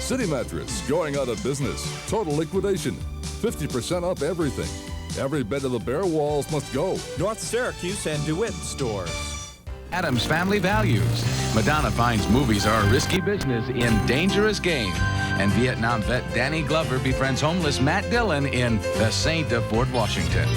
City Mattress going out of business. Total liquidation. 50% off everything. Every bed of the bare walls must go. North Syracuse and DeWitt stores. Addams Family Values. Madonna finds movies are a risky business in Dangerous Game. And Vietnam vet Danny Glover befriends homeless Matt Dillon in The Saint of Fort Washington.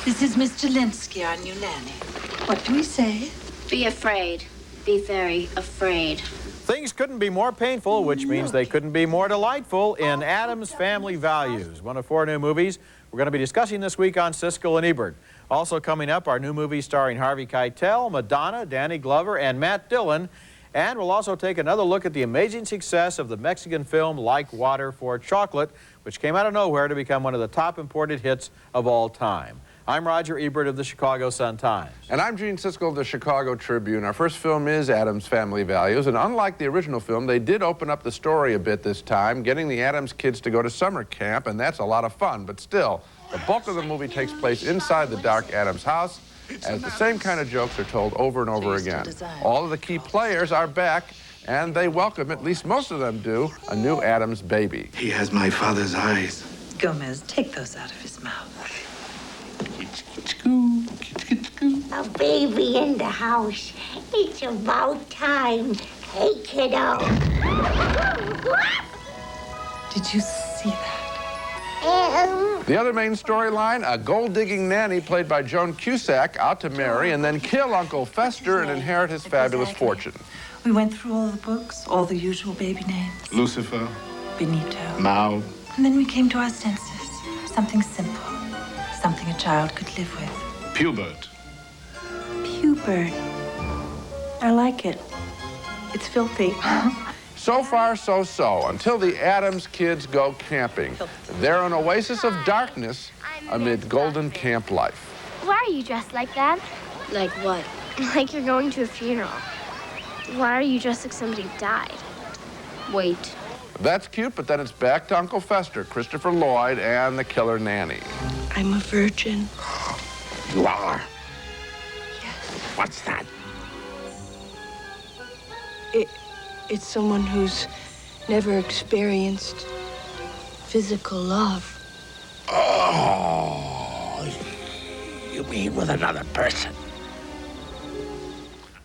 This is Miss Jelinski, our new nanny. What do we say? Be afraid. Be very afraid. Things couldn't be more painful, which means they couldn't be more delightful in Addams Family Values, one of 4 new movies we're going to be discussing this week on Siskel and Ebert. Also coming up, our new movie starring Harvey Keitel, Madonna, Danny Glover, and Matt Dillon. And we'll also take another look at the amazing success of the Mexican film Like Water for Chocolate, which came out of nowhere to become one of the top imported hits of all time. I'm Roger Ebert of the Chicago Sun-Times. And I'm Gene Siskel of the Chicago Tribune. Our first film is Addams Family Values, and unlike the original film, they did open up the story a bit this time, getting the Addams kids to go to summer camp, and that's a lot of fun. But still, the bulk of the movie takes place inside the dark Addams house, as the same kind of jokes are told over and over again. All of the key players are back, and they welcome, at least most of them do, a new Addams baby. He has my father's eyes. Gomez, take those out of his mouth. A baby in the house. It's about time. Hey, kiddo. Did you see that? The other main storyline, a gold-digging nanny played by Joan Cusack out to marry and then kill Uncle Fester and inherit his fabulous fortune. We went through all the books, all the usual baby names. Lucifer. Benito. Mao. And then we came to our senses. Something simple. Something a child could live with. Pubert. Pubert. I like it. It's filthy. So far, so, until the Addams kids go camping. They're an oasis of darkness amid golden camp life. Why are you dressed like that? Like what? Like you're going to a funeral. Why are you dressed like somebody died? Wait. That's cute, but then it's back to Uncle Fester, Christopher Lloyd, and the killer nanny. I'm a virgin. You are? Yes. What's that? It's someone who's never experienced physical love. Oh, you mean with another person?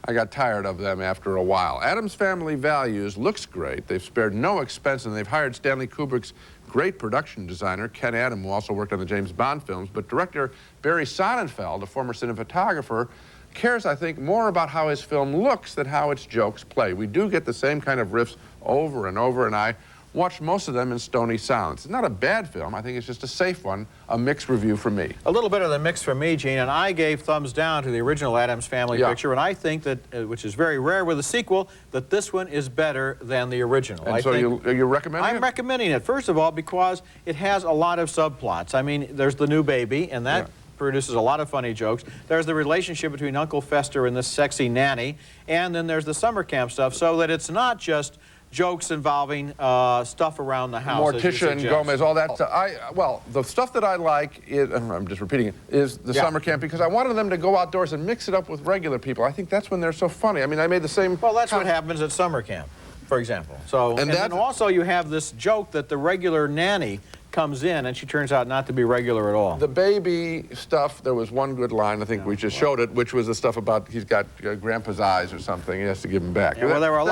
I got tired of them after a while. Addams Family Values looks great. They've spared no expense, and they've hired Stanley Kubrick's great production designer, Ken Adam, who also worked on the James Bond films. But director Barry Sonnenfeld, a former cinematographer, cares, I think, more about how his film looks than how its jokes play. We do get the same kind of riffs over and over, and I watched most of them in stony silence. It's not a bad film. I think it's just a safe one, a mixed review for me. A little bit of the mix for me, Gene, and I gave thumbs down to the original Addams Family picture, and I think that, which is very rare with a sequel, that this one is better than the original. And so you're recommending it? I'm recommending it, first of all, because it has a lot of subplots. I mean, there's the new baby, and that produces a lot of funny jokes. There's the relationship between Uncle Fester and this sexy nanny, and then there's the summer camp stuff, so that it's not just jokes involving stuff around the house. Morticia and Gomez, all that stuff. Well, the stuff that I like, I'm just repeating it, is the summer camp, because I wanted them to go outdoors and mix it up with regular people. I think that's when they're so funny. I mean, I made the same... Well, that's what happens at summer camp, for example. So, and then also you have this joke that the regular nanny comes in and she turns out not to be regular at all. The baby stuff, there was one good line, I think we just showed it, which was the stuff about he's got grandpa's eyes or something, he has to give him back. Yeah, well, there are a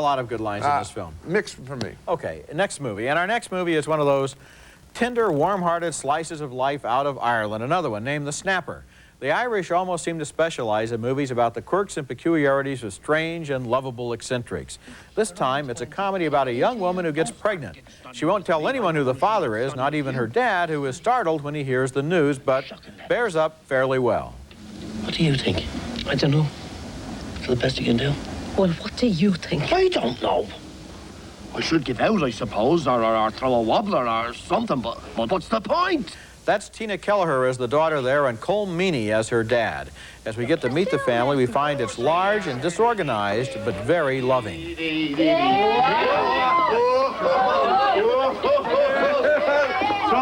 lot of good lines in this film. Mixed for me. Okay, next movie. And our next movie is one of those tender, warm-hearted slices of life out of Ireland. Another one named The Snapper. The Irish almost seem to specialize in movies about the quirks and peculiarities of strange and lovable eccentrics. This time, it's a comedy about a young woman who gets pregnant. She won't tell anyone who the father is, not even her dad, who is startled when he hears the news, but bears up fairly well. What do you think? I don't know. It's the best you can do. Well, what do you think? I don't know. I should give out, I suppose, or throw a wobbler or something, but what's the point? That's Tina Kelleher as the daughter there and Cole Meany as her dad. As we get to meet the family, we find it's large and disorganized, but very loving. Throw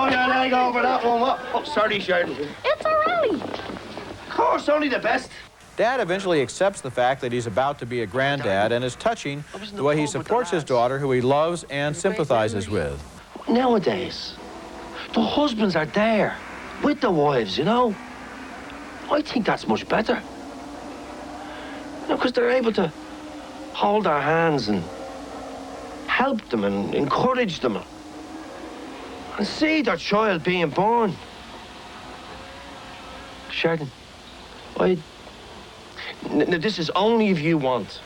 your leg over that one. Oh, sorry, Sheridan. It's a rally. Of course, only the best. Dad eventually accepts the fact that he's about to be a granddad, and is touching the way he supports his daughter, who he loves and sympathizes with. Nowadays, the husbands are there with the wives, you know. I think that's much better. You know, because they're able to hold their hands and help them and encourage them and see their child being born. Sheridan, this is only if you want.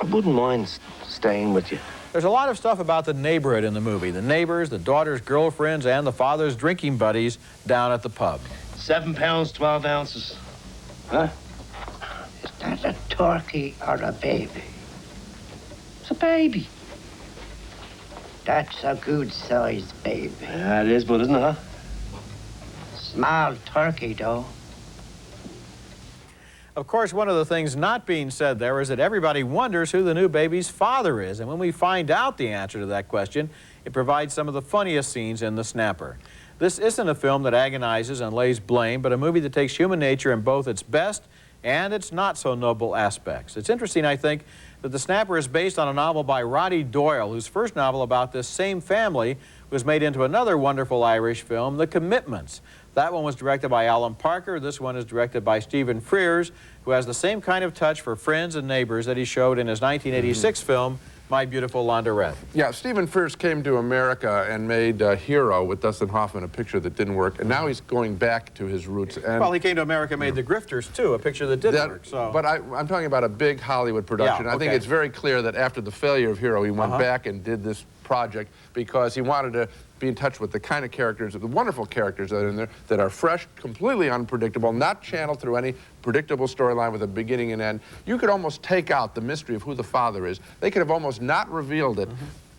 I wouldn't mind staying with you. There's a lot of stuff about the neighborhood in the movie. The neighbors, the daughter's girlfriends, and the father's drinking buddies down at the pub. 7 pounds, 12 ounces. Huh? Is that a turkey or a baby? It's a baby. That's a good-sized baby. Yeah, it is, but isn't it, huh? Small turkey, though. Of course, one of the things not being said there is that everybody wonders who the new baby's father is. And when we find out the answer to that question, it provides some of the funniest scenes in The Snapper. This isn't a film that agonizes and lays blame, but a movie that takes human nature in both its best and its not-so-noble aspects. It's interesting, I think, that The Snapper is based on a novel by Roddy Doyle, whose first novel about this same family was made into another wonderful Irish film, The Commitments. That one was directed by Alan Parker. This one is directed by Stephen Frears, who has the same kind of touch for friends and neighbors that he showed in his 1986 film, My Beautiful Laundrette. Yeah, Stephen Frears came to America and made Hero with Dustin Hoffman, a picture that didn't work, and now he's going back to his roots. And well, he came to America and made The Grifters, too, a picture that didn't work. So. But I'm talking about a big Hollywood production. Yeah, okay. I think it's very clear that after the failure of Hero, he went back and did this project because he wanted to be in touch with the kind of characters, the wonderful characters that are in there, that are fresh, completely unpredictable, not channeled through any predictable storyline with a beginning and end. You could almost take out the mystery of who the father is. They could have almost not revealed it,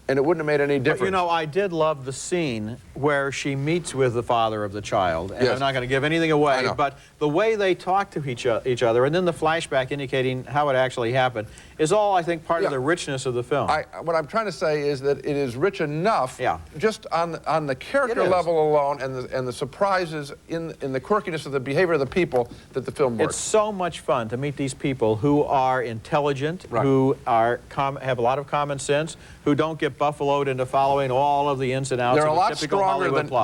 and it wouldn't have made any difference. But, you know, I did love the scene where she meets with the father of the child, and I'm not going to give anything away, but the way they talk to each other, and then the flashback indicating how it actually happened, is all, I think, part of the richness of the film. What I'm trying to say is that it is rich enough, just on the character level alone, and the surprises in the quirkiness of the behavior of the people, that the film works. It's so much fun to meet these people who are intelligent, who are have a lot of common sense, who don't get buffaloed into following all of the ins and outs of the typical Hollywood plot.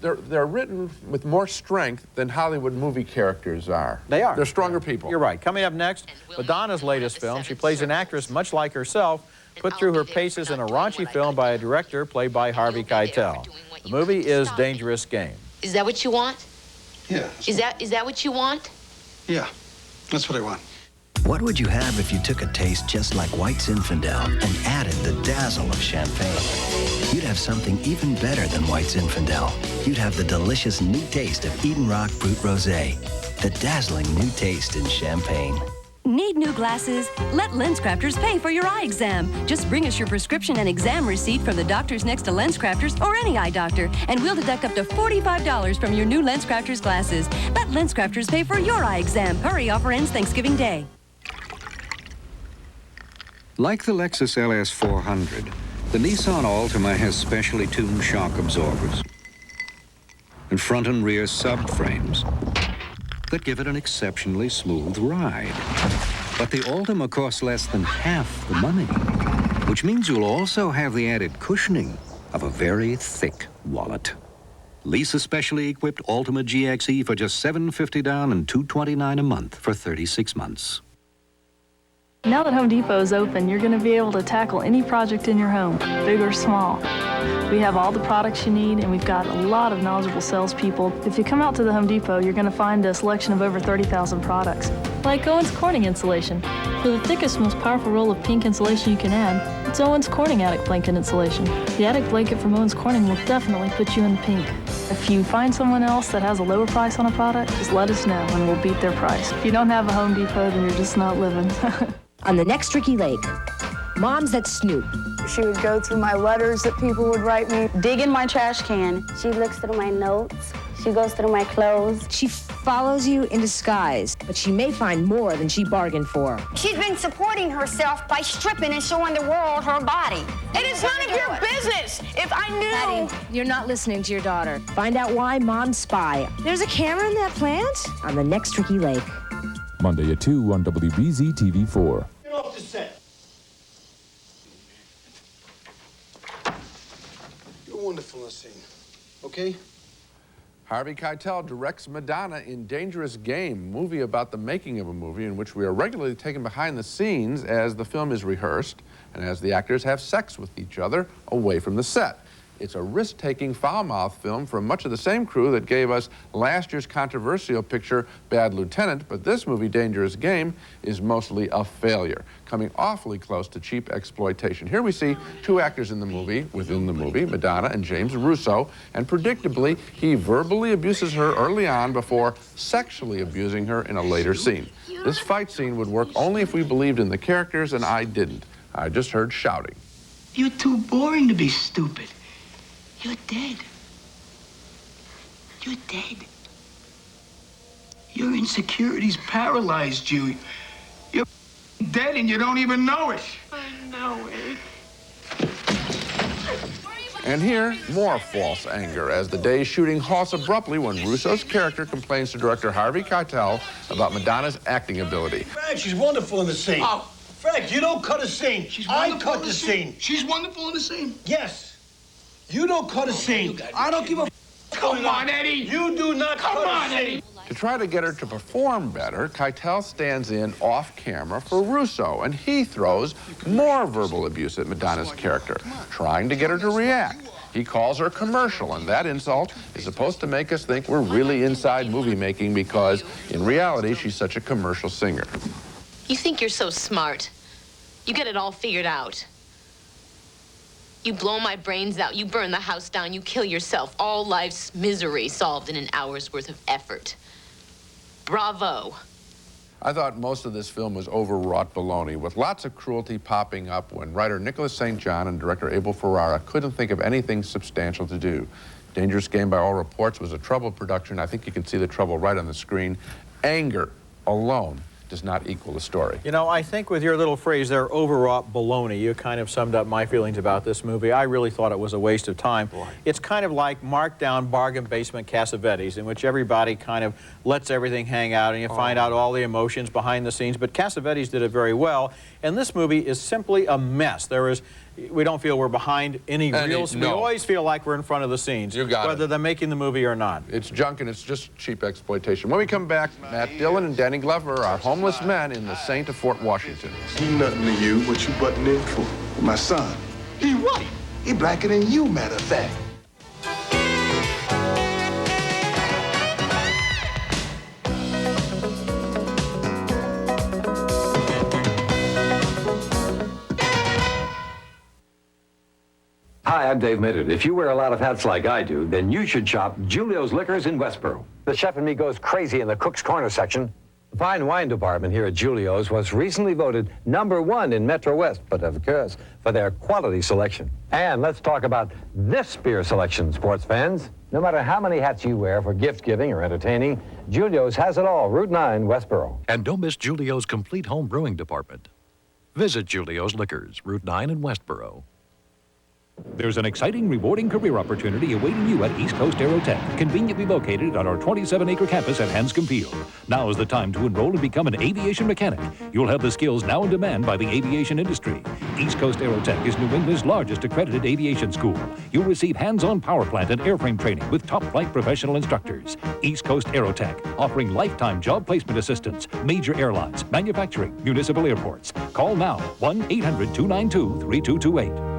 They're written with more strength than Hollywood movie characters are. They are. They're stronger people. You're right. Coming up next, Madonna's latest film. She plays an actress much like herself, put through her paces in a raunchy film by a director played by Harvey Keitel. The movie is Dangerous Game. Is that what you want? Yeah. Is that what you want? Yeah, that's what I want. What would you have if you took a taste just like White Zinfandel and added the dazzle of champagne? You'd have something even better than White Zinfandel. You'd have the delicious new taste of Eden Rock Brut Rosé, the dazzling new taste in champagne. Need new glasses? Let LensCrafters pay for your eye exam. Just bring us your prescription and exam receipt from the doctors next to LensCrafters or any eye doctor, and we'll deduct up to $45 from your new LensCrafters glasses. Let LensCrafters pay for your eye exam. Hurry, offer ends Thanksgiving Day. Like the Lexus LS 400, the Nissan Altima has specially tuned shock absorbers and front and rear subframes that give it an exceptionally smooth ride. But the Altima costs less than half the money, which means you'll also have the added cushioning of a very thick wallet. Lease a specially equipped Altima GXE for just $750 down and $229 a month for 36 months. Now that Home Depot is open, you're going to be able to tackle any project in your home, big or small. We have all the products you need, and we've got a lot of knowledgeable salespeople. If you come out to the Home Depot, you're going to find a selection of over 30,000 products. Like Owens Corning insulation. For the thickest, most powerful roll of pink insulation you can add, it's Owens Corning Attic Blanket insulation. The attic blanket from Owens Corning will definitely put you in the pink. If you find someone else that has a lower price on a product, just let us know and we'll beat their price. If you don't have a Home Depot, then you're just not living. On the next Ricky Lake, moms that snoop. She would go through my letters that people would write me, dig in my trash can. She looks through my notes. She goes through my clothes. She follows you in disguise, but she may find more than she bargained for. She's been supporting herself by stripping and showing the world her body. It is none of your business. If I knew... Patty, you're not listening to your daughter. Find out why moms spy. There's a camera in that plant? On the next Ricky Lake. Monday at 2 on WBZ TV4. Get off the set. You're wonderful in the scene, okay? Harvey Keitel directs Madonna in Dangerous Game, a movie about the making of a movie in which we are regularly taken behind the scenes as the film is rehearsed and as the actors have sex with each other away from the set. It's a risk-taking, foul-mouthed film from much of the same crew that gave us last year's controversial picture, Bad Lieutenant, but this movie, Dangerous Game, is mostly a failure, coming awfully close to cheap exploitation. Here we see two actors in the movie, within the movie, Madonna and James Russo, and predictably, he verbally abuses her early on before sexually abusing her in a later scene. This fight scene would work only if we believed in the characters, and I didn't. I just heard shouting. You're too boring to be stupid. You're dead. You're dead. Your insecurities paralyzed you. You're dead and you don't even know it. I know it. And here, more false anger as the day's shooting halts abruptly when Russo's character complains to director Harvey Keitel about Madonna's acting ability. Frank, she's wonderful in the scene. Oh. Frank, you don't cut a scene. I cut the scene. She's wonderful in the scene. Yes. You don't cut a scene. I don't give a Come on, Eddie. You do not cut a scene. Eddie. To try to get her to perform better, Keitel stands in off-camera for Russo, and he throws more verbal abuse at Madonna's character, trying to get her to react. He calls her commercial, and that insult is supposed to make us think we're really inside movie making because, in reality, she's such a commercial singer. You think you're so smart. You get it all figured out. You blow my brains out, you burn the house down, you kill yourself. All life's misery solved in an hour's worth of effort. Bravo. I thought most of this film was overwrought baloney, with lots of cruelty popping up when writer Nicholas St. John and director Abel Ferrara couldn't think of anything substantial to do. Dangerous Game, by all reports, was a troubled production. I think you can see the trouble right on the screen. Anger alone does not equal the story. You know, I think with your little phrase there, overwrought baloney, you kind of summed up my feelings about this movie. I really thought it was a waste of time. Boy. It's kind of like marked down bargain basement Cassavetes, in which everybody kind of lets everything hang out and you find out all the emotions behind the scenes. But Cassavetes did it very well, and this movie is simply a mess. We don't feel we're behind any reels. No. We always feel like we're in front of the scenes, whether they're making the movie or not. It's junk and it's just cheap exploitation. When we come back, Matt Dillon and Danny Glover are homeless men in the Saint of Fort Washington. He nothing to you. What you butting in for? My son. He white. He blacker than you, matter of fact. Hi, I'm Dave Middett. If you wear a lot of hats like I do, then you should shop Julio's Liquors in Westboro. The chef in me goes crazy in the Cook's Corner section. The fine wine department here at Julio's was recently voted #1 in Metro West, but of course, for their quality selection. And let's talk about this beer selection, sports fans. No matter how many hats you wear for gift giving or entertaining, Julio's has it all, Route 9, Westboro. And don't miss Julio's complete home brewing department. Visit Julio's Liquors, Route 9 in Westboro. There's an exciting, rewarding career opportunity awaiting you at East Coast Aerotech, conveniently located on our 27-acre campus at Hanscom Field. Now is the time to enroll and become an aviation mechanic. You'll have the skills now in demand by the aviation industry. East Coast Aerotech is New England's largest accredited aviation school. You'll receive hands-on power plant and airframe training with top flight professional instructors. East Coast Aerotech, offering lifetime job placement assistance, major airlines, manufacturing, municipal airports. Call now, 1-800-292-3228.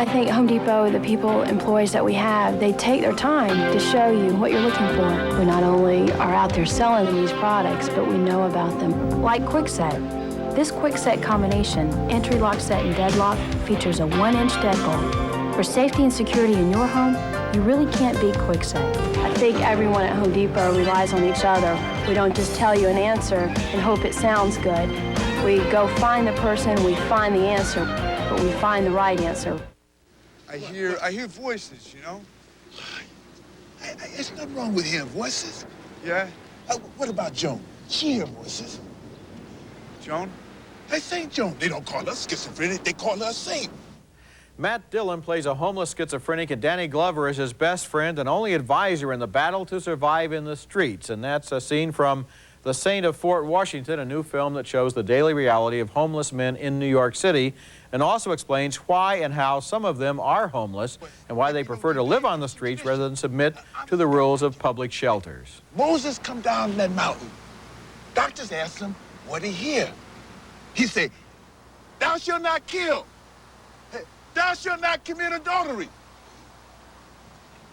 I think Home Depot, the people, employees that we have, they take their time to show you what you're looking for. We not only are out there selling these products, but we know about them. Like Kwikset. This Kwikset combination, entry lock set and deadlock, features a 1-inch deadbolt. For safety and security in your home, you really can't beat Kwikset. I think everyone at Home Depot relies on each other. We don't just tell you an answer and hope it sounds good. We go find the person, we find the answer, but we find the right answer. I hear voices, you know? There's nothing wrong with hearing voices. Yeah? What about Joan? She hears voices. Joan? Hey, St. Joan. They don't call us schizophrenic, they call us Saint. Matt Dillon plays a homeless schizophrenic, and Danny Glover is his best friend and only advisor in the battle to survive in the streets. And that's a scene from The Saint of Fort Washington, a new film that shows the daily reality of homeless men in New York City and also explains why and how some of them are homeless and why they prefer to live on the streets rather than submit to the rules of public shelters. Moses come down that mountain. Doctors asked him what he hear. He said, "Thou shalt not kill. Thou shalt not commit adultery."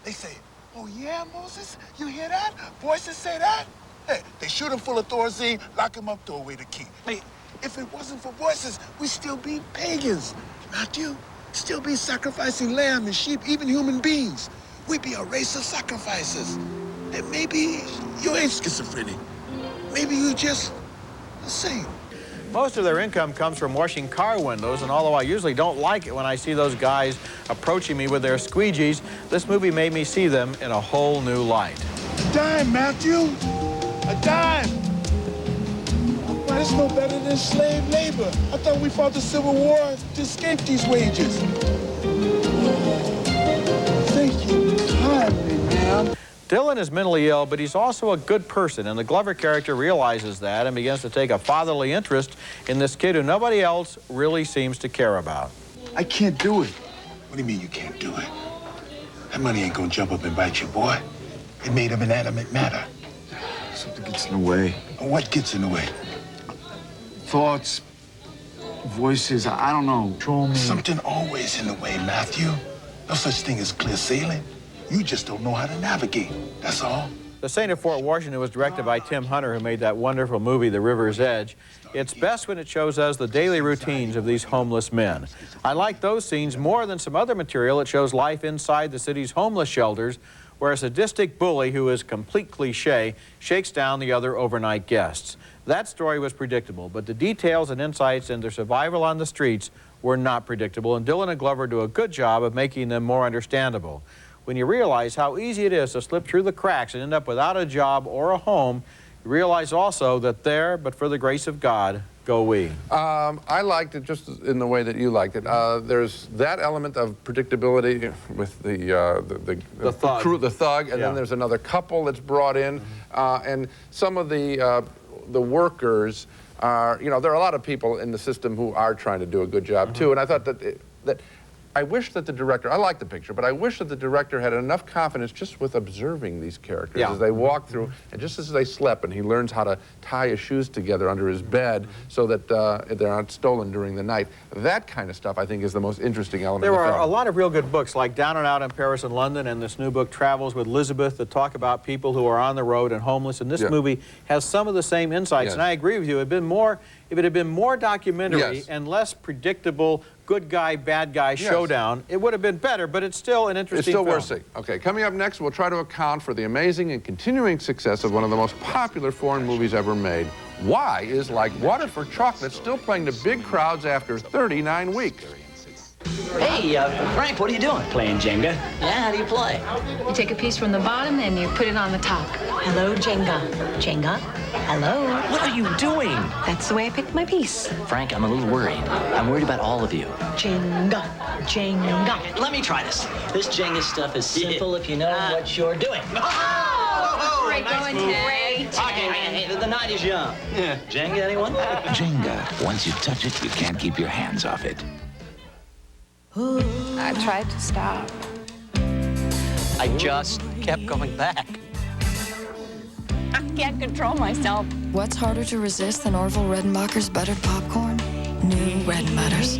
They say, "Oh yeah, Moses, you hear that? Voices say that?" Hey, they shoot him full of Thorazine, lock him up, throw away the key. Hey, if it wasn't for voices, we'd still be pagans. Matthew, still be sacrificing lamb and sheep, even human beings. We'd be a race of sacrifices. And maybe you ain't schizophrenic. Maybe you just a saint. Most of their income comes from washing car windows, and although I usually don't like it when I see those guys approaching me with their squeegees, this movie made me see them in a whole new light. A dime, Matthew. A dime. Well, that's no better than slave labor. I thought we fought the Civil War to escape these wages. Thank you kindly, ma'am. Dillon is mentally ill, but he's also a good person, and the Glover character realizes that and begins to take a fatherly interest in this kid who nobody else really seems to care about. I can't do it. What do you mean you can't do it? That money ain't gonna jump up and bite you, boy. It made of inanimate matter. Something gets in the way. What gets in the way? Thoughts, voices, I don't know. Control me. Something always in the way, Matthew. No such thing as clear sailing. You just don't know how to navigate, that's all. The Saint of Fort Washington was directed by Tim Hunter, who made that wonderful movie, The River's Edge. It's best when it shows us the daily routines of these homeless men. I like those scenes more than some other material that shows life inside the city's homeless shelters, where a sadistic bully who is complete cliche shakes down the other overnight guests. That story was predictable, but the details and insights into survival on the streets were not predictable, and Dillon and Glover do a good job of making them more understandable. When you realize how easy it is to slip through the cracks and end up without a job or a home, you realize also that there, but for the grace of God, go we. I liked it just in the way that you liked it. There's that element of predictability with the thug. Crew, the thug, and then there's another couple that's brought in, and some of the workers are, you know, there are a lot of people in the system who are trying to do a good job too, and I thought that I wish that the director, I like the picture, but I wish that the director had enough confidence just with observing these characters as they walk through, and just as they slept, and he learns how to tie his shoes together under his bed so that they're not stolen during the night. That kind of stuff, I think, is the most interesting element of the film. There are a lot of real good books, like Down and Out in Paris and London, and this new book, Travels with Elizabeth, that talk about people who are on the road and homeless, and this movie has some of the same insights, and I agree with you. If it had been more documentary and less predictable good guy, bad guy showdown, it would have been better, but it's still an interesting film. It's still worth seeing. Okay, coming up next, we'll try to account for the amazing and continuing success of one of the most popular foreign movies ever made. Why is Like Water for Chocolate still playing to big crowds after 39 weeks? Hey, Frank, what are you doing? Playing Jenga. Yeah, how do you play? You take a piece from the bottom and you put it on the top. Hello, Jenga. Jenga? Hello? What are you doing? That's the way I picked my piece. Frank, I'm a little worried. I'm worried about all of you. Jenga. Jenga. Let me try this. This Jenga stuff is simple if you know what you're doing. Great going, Ted. Okay, hey, the night is young. Yeah. Jenga, anyone? Jenga. Once you touch it, you can't keep your hands off it. I tried to stop. I just kept going back. I can't control myself. What's harder to resist than Orville Redenbacher's buttered popcorn? New Redenbutters.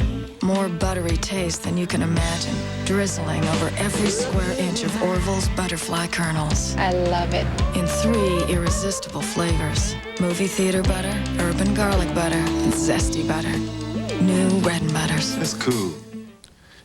more buttery taste than you can imagine, drizzling over every square inch of Orville's butterfly kernels. I love it. In 3 irresistible flavors: movie theater butter, urban garlic butter, and zesty butter. New Bread and Butters. That's cool.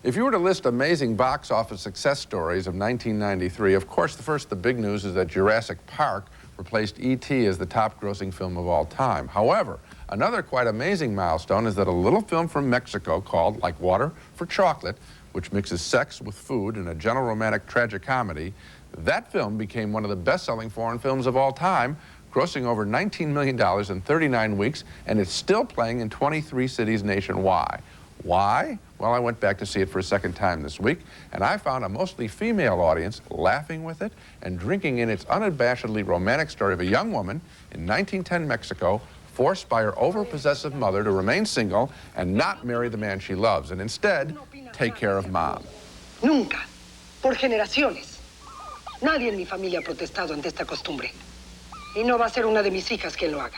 If you were to list amazing box office success stories of 1993, of course, the big news is that Jurassic Park replaced E.T. as the top-grossing film of all time. However, another quite amazing milestone is that a little film from Mexico called Like Water for Chocolate, which mixes sex with food in a gentle romantic tragicomedy, that film became one of the best-selling foreign films of all time, grossing over $19 million in 39 weeks, and it's still playing in 23 cities nationwide. Why? Well, I went back to see it for a second time this week, and I found a mostly female audience laughing with it and drinking in its unabashedly romantic story of a young woman in 1910 Mexico forced by her overpossessive mother to remain single and not marry the man she loves, and instead take care of mom. Nunca, por generaciones, nadie en mi familia ha protestado ante esta costumbre. Y no va a ser una de mis hijas quien lo haga.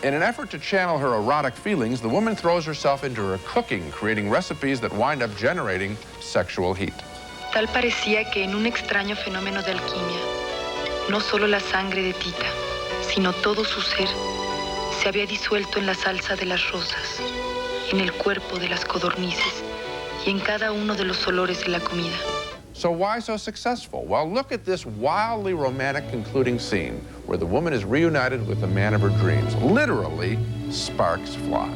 In an effort to channel her erotic feelings, the woman throws herself into her cooking, creating recipes that wind up generating sexual heat. Tal parecía que en un extraño fenómeno de alquimia, no solo la sangre de Tita, sino todo su ser, se había disuelto en la salsa de las rosas, en el cuerpo de las codornices y en cada uno de los olores de la comida. So why so successful? Well, look at this wildly romantic concluding scene where the woman is reunited with the man of her dreams. Literally, sparks fly.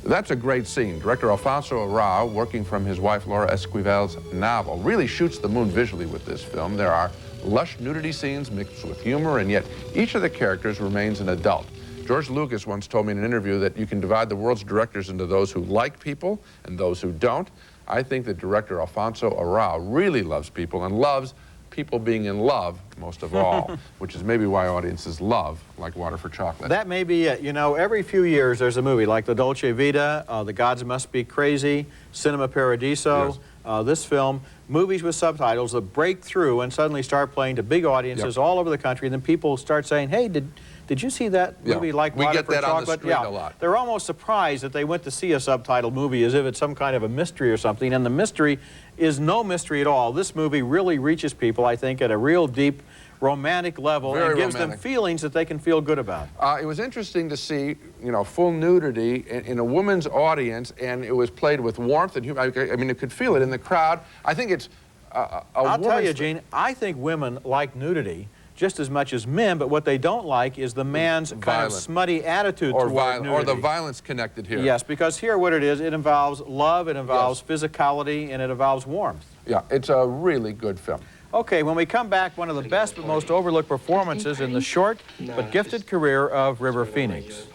That's a great scene. Director Alfonso Arau, working from his wife Laura Esquivel's novel, really shoots the moon visually with this film. There are lush nudity scenes mixed with humor, and yet each of the characters remains an adult. George Lucas once told me in an interview that you can divide the world's directors into those who like people and those who don't. I think that director Alfonso Arau really loves people and loves people being in love most of all, which is maybe why audiences love Like Water for Chocolate. That may be it. You know, every few years there's a movie like The Dolce Vita, The Gods Must Be Crazy, Cinema Paradiso, yes. This film, movies with subtitles that break through and suddenly start playing to big audiences all over the country, and then people start saying, hey, did you see that movie Like Water for Chocolate? We get that on the street a lot. They're almost surprised that they went to see a subtitled movie as if it's some kind of a mystery or something, and the mystery is no mystery at all. This movie really reaches people, I think, at a real deep romantic level and gives them feelings that they can feel good about. It was interesting to see, you know, full nudity in a woman's audience, and it was played with warmth and humor. I mean, you could feel it in the crowd. I think it's I'll tell you, Gene, I think women like nudity just as much as men, but what they don't like is the man's kind of smutty attitude toward nudity. Or the violence connected here. Yes, because here what it is, it involves love, it involves physicality, and it involves warmth. Yeah, it's a really good film. Okay, when we come back, one of the best but most overlooked performances in the short but gifted career of River Phoenix.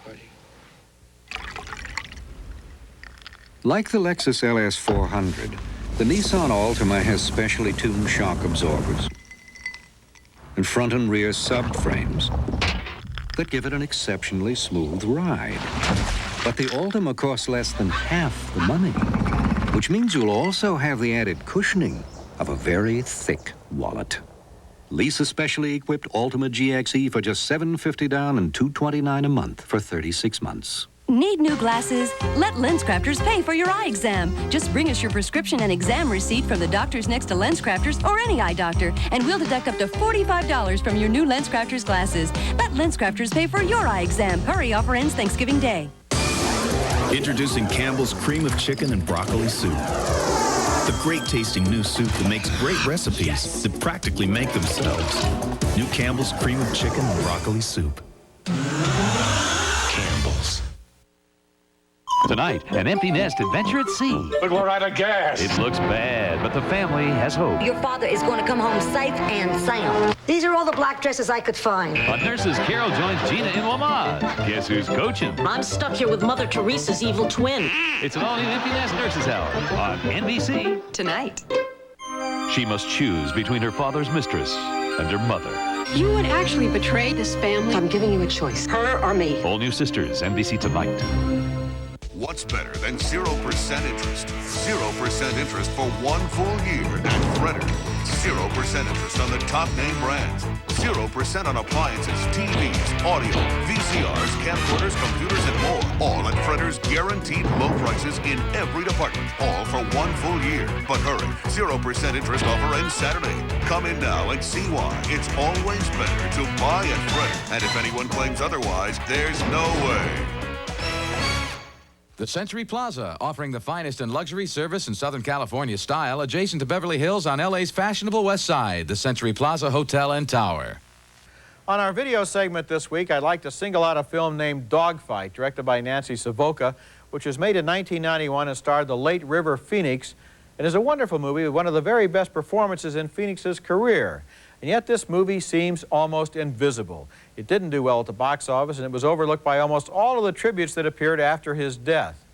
Like the Lexus LS 400, the Nissan Altima has specially tuned shock absorbers and front and rear subframes that give it an exceptionally smooth ride. But the Altima costs less than half the money, which means you'll also have the added cushioning of a very thick wallet. Lease a specially equipped Altima GXE for just $750 down and $229 a month for 36 months. Need new glasses? Let LensCrafters pay for your eye exam. Just bring us your prescription and exam receipt from the doctors next to LensCrafters or any eye doctor, and we'll deduct up to $45 from your new LensCrafters glasses. Let LensCrafters pay for your eye exam. Hurry, offer ends Thanksgiving Day. Introducing Campbell's Cream of Chicken and Broccoli Soup. The great tasting new soup that makes great recipes that practically make themselves. New Campbell's Cream of Chicken and Broccoli Soup. Campbell's. Tonight, an empty nest adventure at sea. But we're out of gas. It looks bad, but the family has hope. Your father is going to come home safe and sound. These are all the black dresses I could find. But Nurses Carol joins Gina in Lamont. Guess who's coaching? I'm stuck here with Mother Teresa's evil twin. It's an all-new Empty Nest Nurses Hour on NBC. Tonight. She must choose between her father's mistress and her mother. You would actually betray this family? I'm giving you a choice, her or me. All new Sisters, NBC tonight. What's better than 0% interest? 0% interest for 1 full year at Fredder. 0% interest on the top name brands. 0% on appliances, TVs, audio, VCRs, camcorders, computers, and more. All at Fredder's guaranteed low prices in every department. All for 1 full year. But hurry, 0% interest offer ends Saturday. Come in now and see why it's always better to buy at Fredder. And if anyone claims otherwise, there's no way. The Century Plaza, offering the finest in luxury service in Southern California style, adjacent to Beverly Hills on LA's fashionable west side. The Century Plaza Hotel and Tower. On our video segment this week, I'd like to single out a film named Dogfight, directed by Nancy Savoca, which was made in 1991 and starred the late River Phoenix. It is a wonderful movie with one of the very best performances in Phoenix's career. And yet this movie seems almost invisible. It didn't do well at the box office, and it was overlooked by almost all of the tributes that appeared after his death.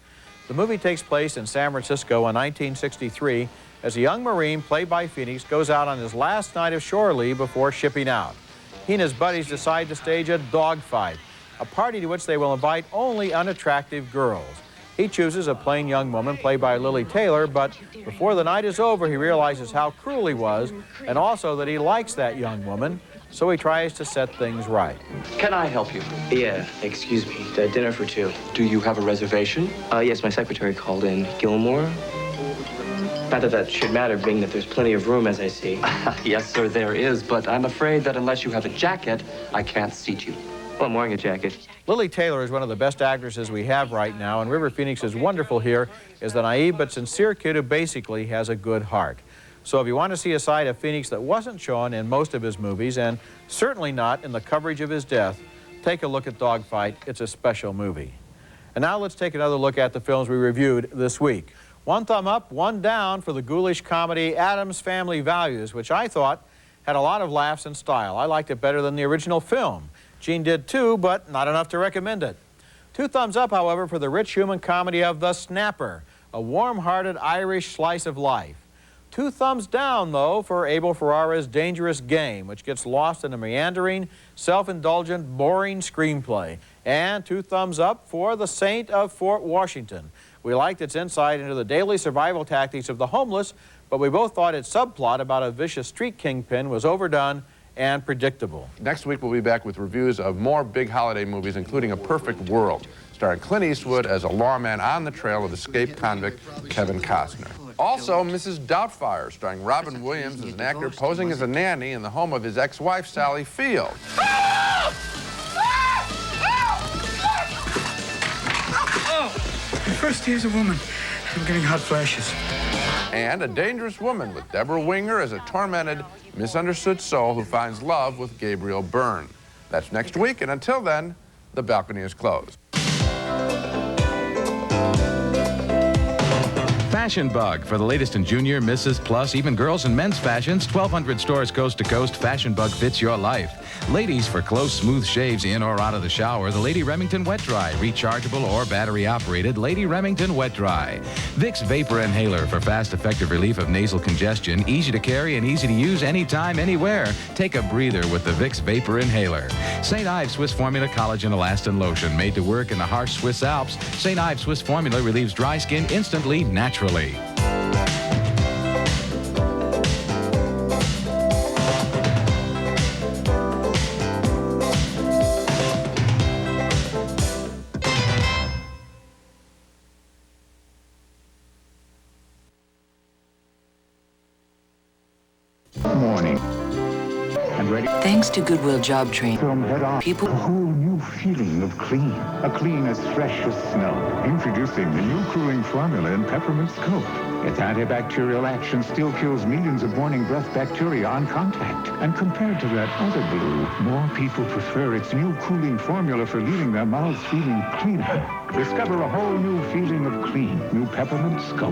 The movie takes place in San Francisco in 1963 as a young Marine, played by Phoenix, goes out on his last night of shore leave before shipping out. He and his buddies decide to stage a dogfight, a party to which they will invite only unattractive girls. He chooses a plain young woman, played by Lily Taylor, but before the night is over, he realizes how cruel he was, and also that he likes that young woman, so he tries to set things right. Can I help you? Yeah, excuse me. Dinner for 2. Do you have a reservation? Yes, my secretary called in. Gilmore? Not that that should matter, being that there's plenty of room, as I see. Yes, sir, there is, but I'm afraid that unless you have a jacket, I can't seat you. Well, I'm wearing a jacket. Lily Taylor is one of the best actresses we have right now, and River Phoenix is wonderful here as the naive but sincere kid who basically has a good heart. So if you want to see a side of Phoenix that wasn't shown in most of his movies, and certainly not in the coverage of his death, take a look at Dogfight. It's a special movie. And now let's take another look at the films we reviewed this week. 1 thumb up, 1 down for the ghoulish comedy Addams Family Values, which I thought had a lot of laughs and style. I liked it better than the original film. Gene did too, but not enough to recommend it. 2 thumbs up, however, for the rich human comedy of The Snapper, a warm-hearted Irish slice of life. 2 thumbs down, though, for Abel Ferrara's Dangerous Game, which gets lost in a meandering, self-indulgent, boring screenplay. And 2 thumbs up for The Saint of Fort Washington. We liked its insight into the daily survival tactics of the homeless, but we both thought its subplot about a vicious street kingpin was overdone and predictable. Next week, we'll be back with reviews of more big holiday movies, including A Perfect World, starring Clint Eastwood as a lawman on the trail of escaped convict Kevin Costner. Also, Mrs. Doubtfire, starring Robin Williams as an actor posing as a nanny in the home of his ex-wife, Sally Field. First, here's a woman. I'm getting hot flashes. And A Dangerous Woman with Deborah Winger as a tormented, misunderstood soul who finds love with Gabriel Byrne. That's next week, and until then, the balcony is closed. Fashion Bug. For the latest in junior, Mrs., plus, even girls and men's fashions, 1,200 stores coast to coast, Fashion Bug fits your life. Ladies, for close, smooth shaves in or out of the shower, the Lady Remington Wet Dry. Rechargeable or battery-operated Lady Remington Wet Dry. Vicks Vapor Inhaler for fast, effective relief of nasal congestion. Easy to carry and easy to use anytime, anywhere. Take a breather with the Vicks Vapor Inhaler. St. Ives Swiss Formula Collagen Elastin Lotion. Made to work in the harsh Swiss Alps. St. Ives Swiss Formula relieves dry skin instantly, naturally. Morning. And ready? Thanks to Goodwill Job Training, Film head on. people... A whole new feeling of clean. A clean as fresh as snow. Introducing the new cooling formula in Peppermint Scope. Its antibacterial action still kills millions of morning breath bacteria on contact. And compared to that other blue, more people prefer its new cooling formula for leaving their mouths feeling cleaner. Discover a whole new feeling of clean. New Peppermint Scope.